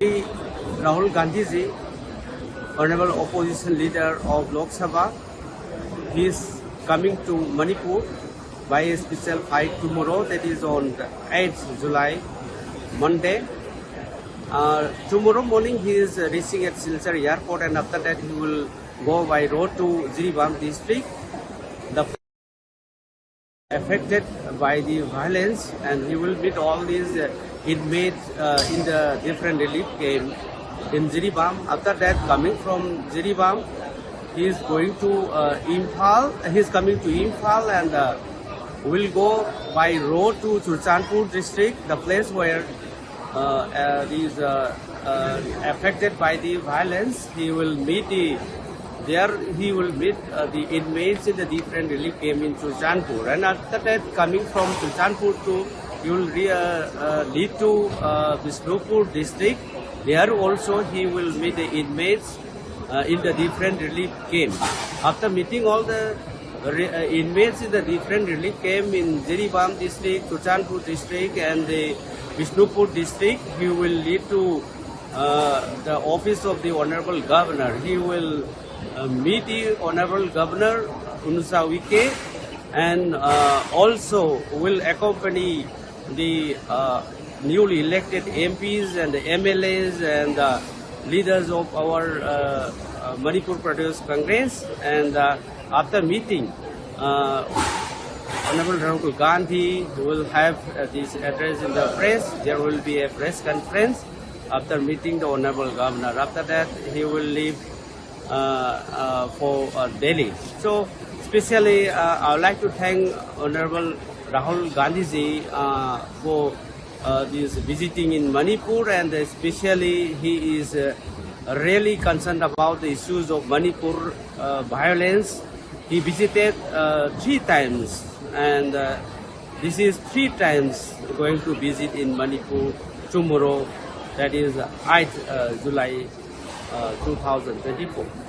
Rahul Gandhi ji, Honorable Opposition Leader of Lok Sabha, he is coming to Manipur by a special flight tomorrow, that is on 8th July, Monday. Tomorrow morning he is reaching at Silchar Airport, and after that he will go by road to Jiribam district. The affected by the violence, and he will meet all these inmates in the different relief camp in Jiribam. After that, coming from Jiribam, he is going to Imphal. He is coming to Imphal and will go by road to Churchandpur district, the place where these affected by the violence. He will meet the inmates in the different relief camp in Churchandpur, and after that, coming from Churchandpur he will lead to Bishnupur district. There also he will meet the inmates in the different relief camp. After meeting all the inmates in the different relief camp in Jiribam district, Churchandpur district, and the Bishnupur district, he will lead to the office of the Honorable Governor. He will meet the Honorable Governor Khunsa Wike, and also will accompany the newly elected MPs and the MLAs and leaders of our Manipur Pradesh Congress. And after meeting Honorable Rahul Gandhi, will have this address in the press. There will be a press conference after meeting the Honorable Governor. After that, he will leave for Delhi. So, especially, I would like to thank Honorable Rahul Gandhi ji for this visiting in Manipur, and especially he is really concerned about the issues of Manipur violence. He visited 3 times, and this is 3 times going to visit in Manipur tomorrow, that is 8th July 2024.